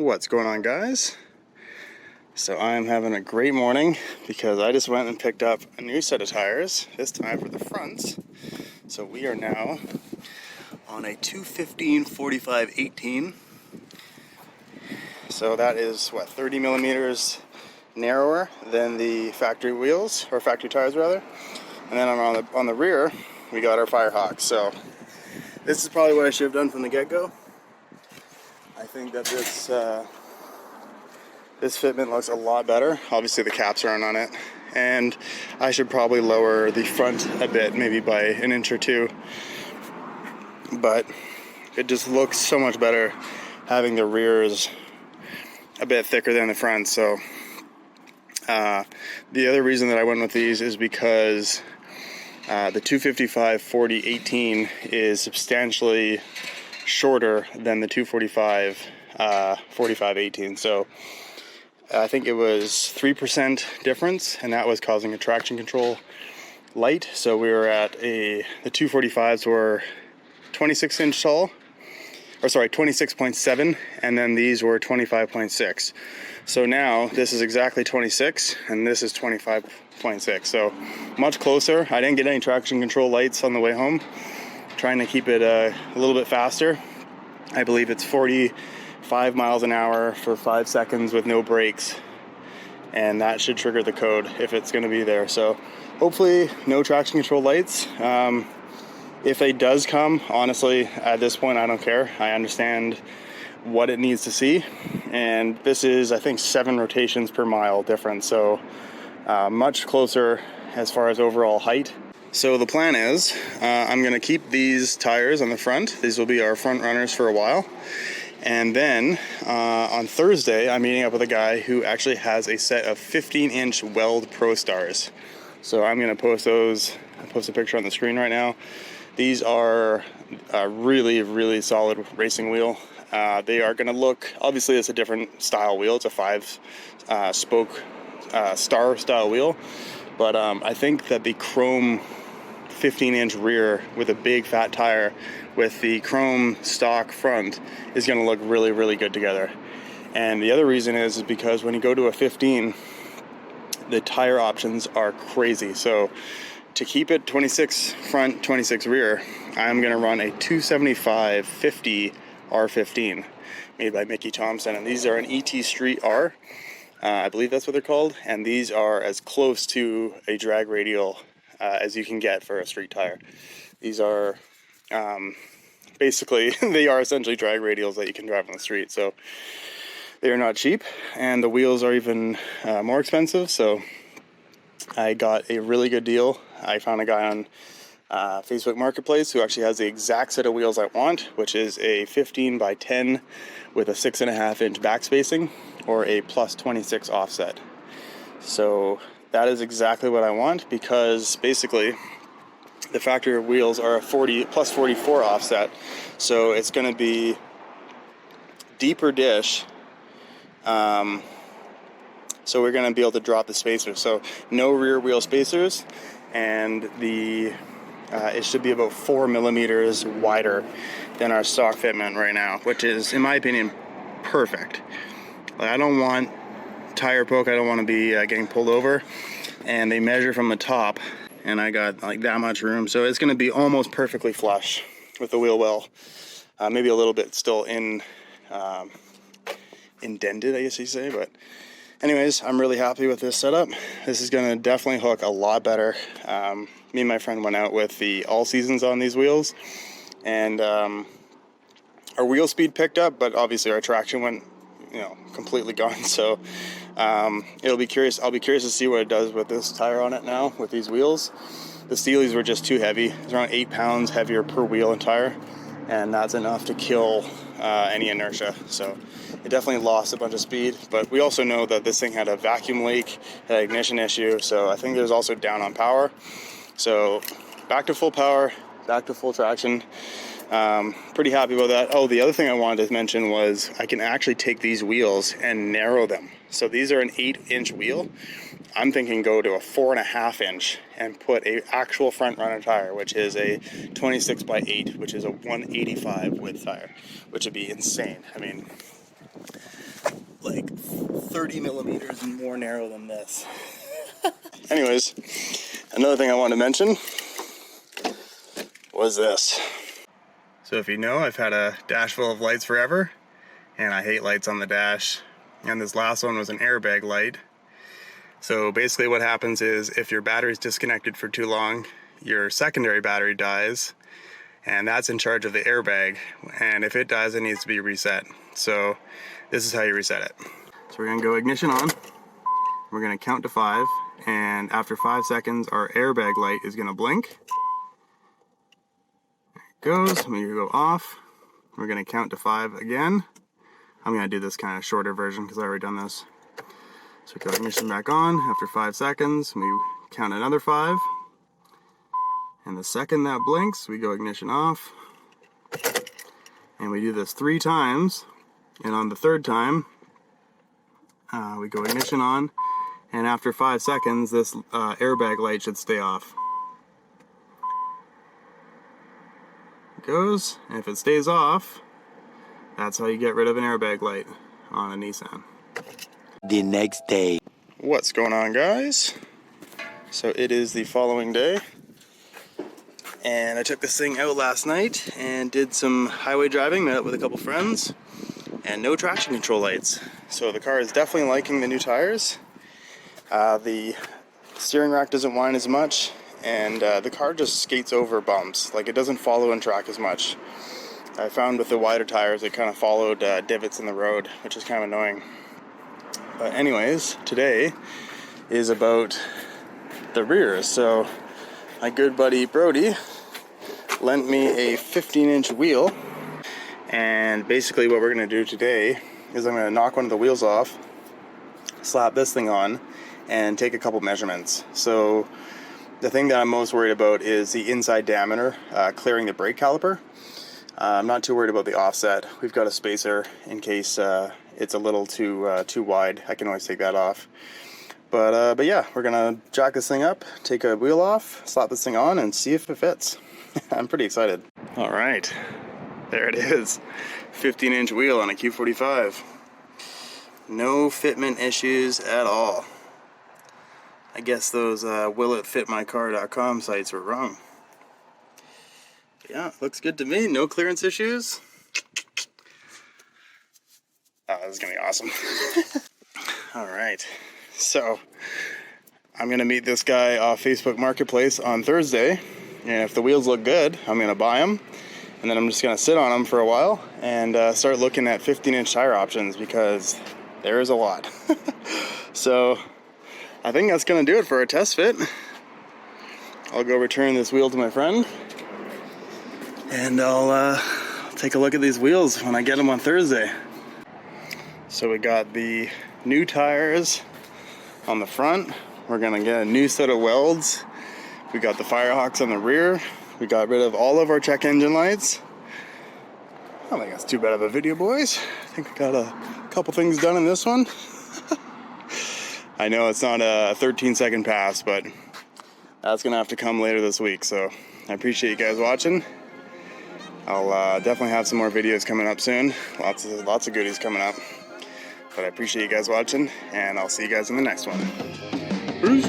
What's going on, guys? So I'm having a great morning because I just went and picked up a new set of tires, this time for the fronts. So we are now on a 215/45/18. So that is what, 30 millimeters narrower than the factory wheels, or factory tires rather. And then on the rear, we got our Firehawks. So this is probably what I should have done from the get-go. I think that this fitment looks a lot better. Obviously the caps aren't on it, and I should probably lower the front a bit, maybe by an inch or two, but it just looks so much better having the rears a bit thicker than the front. So the other reason that I went with these is because the 255/40/18 is substantially shorter than the 245/45/18. So I think it was 3% difference, and that was causing a traction control light. So we were at the 245s were 26 inch tall, or sorry, 26.7, and then these were 25.6. So now this is exactly 26, and this is 25.6. So much closer. I didn't get any traction control lights on the way home. Trying to keep it a little bit faster. I believe it's 45 miles an hour for 5 seconds with no brakes, and that should trigger the code if it's going to be there. So hopefully no traction control lights. If it does come, honestly, at this point I don't care. I understand what it needs to see, and this is, I think, 7 rotations per mile difference, so much closer as far as overall height. So the plan is I'm going to keep these tires on the front. These will be our front runners for a while. And then on Thursday, I'm meeting up with a guy who actually has a set of 15-inch Weld Pro Stars. So I'm going to post those. I'll post a picture on the screen right now. These are a really, really solid racing wheel. They are going to look, obviously it's a different style wheel. It's a 5-spoke star style wheel. But I think that the chrome 15-inch rear with a big fat tire with the chrome stock front is going to look really, really good together. And the other reason is because when you go to a 15, the tire options are crazy. So to keep it 26 front, 26 rear, I'm going to run a 275/50 R15 made by Mickey Thompson, and these are an ET Street R. I believe that's what they're called, and these are as close to a drag radial as you can get for a street tire. These are basically, they are essentially drag radials that you can drive on the street, so they are not cheap, and the wheels are even more expensive. So I got a really good deal. I found a guy on Facebook Marketplace who actually has the exact set of wheels I want, which is a 15x10 with a 6.5-inch back spacing or a +26 offset. So that is exactly what I want, because basically the factory wheels are a +44 offset, so it's going to be deeper dish. So we're going to be able to drop the spacers. So no rear wheel spacers, and it should be about 4 millimeters wider than our stock fitment right now, which is, in my opinion, perfect. Like, I don't want tire poke. I don't want to be getting pulled over. And they measure from the top, and I got like that much room, so it's going to be almost perfectly flush with the wheel well. Maybe a little bit still indented, I guess you say, but anyways, I'm really happy with this setup. This is going to definitely hook a lot better. Me and my friend went out with the all seasons on these wheels, and our wheel speed picked up, but obviously our traction went, completely gone. So I'll be curious to see what it does with this tire on it now with these wheels. The Steelies were just too heavy. It's around 8 pounds heavier per wheel and tire, and that's enough to kill any inertia. So it definitely lost a bunch of speed, but we also know that this thing had a vacuum leak, had an ignition issue, so I think it was also down on power. So back to full power, back to full traction. Pretty happy about that. Oh, the other thing I wanted to mention was I can actually take these wheels and narrow them. So these are an 8-inch wheel. I'm thinking go to a 4.5-inch and put a actual front runner tire, which is a 26x8, which is a 185 width tire, which would be insane. I mean, like 30 millimeters more narrow than this. Anyways, another thing I wanted to mention was this. So if you know, I've had a dash full of lights forever, and I hate lights on the dash. And this last one was an airbag light. So basically what happens is if your battery's disconnected for too long, your secondary battery dies, and that's in charge of the airbag. And if it dies, it needs to be reset. So this is how you reset it. So we're gonna go ignition on. We're gonna count to 5, and after 5 seconds, our airbag light is gonna blink. There it goes. I'm gonna go off. We're gonna count to 5 again. I'm gonna do this kind of shorter version because I already done this. So we go ignition back on. After 5 seconds, we count another 5. And the second that blinks, we go ignition off. And we do this 3 times. And on the 3rd time, we go ignition on. And after 5 seconds, this airbag light should stay off. It goes, and if it stays off, that's how you get rid of an airbag light on a Nissan. The next day. What's going on, guys? So it is the following day, and I took this thing out last night and did some highway driving, met up with a couple friends, and no traction control lights. So the car is definitely liking the new tires. The steering rack doesn't whine as much, and the car just skates over bumps. Like, it doesn't follow and track as much. I found with the wider tires, it kind of followed divots in the road, which is kind of annoying. But anyways, today is about the rear. So my good buddy Brody lent me a 15-inch wheel, and basically what we're going to do today is I'm going to knock one of the wheels off, slap this thing on, and take a couple measurements. So the thing that I'm most worried about is the inside diameter, clearing the brake caliper. I'm not too worried about the offset. We've got a spacer in case it's a little too wide. I can always take that off. But yeah, we're gonna jack this thing up, take a wheel off, slap this thing on, and see if it fits. I'm pretty excited. All right, there it is. 15-inch wheel on a Q45. No fitment issues at all. I guess those willitfitmycar.com sites were wrong. Yeah, looks good to me. No clearance issues. Oh, this is gonna be awesome. All right, so I'm gonna meet this guy off Facebook Marketplace on Thursday, and if the wheels look good, I'm gonna buy them, and then I'm just gonna sit on them for a while and start looking at 15-inch tire options, because there is a lot. So I think that's gonna do it for a test fit. I'll go return this wheel to my friend, and I'll take a look at these wheels when I get them on Thursday. So we got the new tires on the front. We're gonna get a new set of welds. We got the Firehawks on the rear. We got rid of all of our check engine lights. I don't think that's too bad of a video, boys. I think I got a couple things done in this one. I know it's not a 13-second pass, but that's gonna have to come later this week. So I appreciate you guys watching. I'll definitely have some more videos coming up soon. Lots of goodies coming up. But I appreciate you guys watching, and I'll see you guys in the next one. Peace.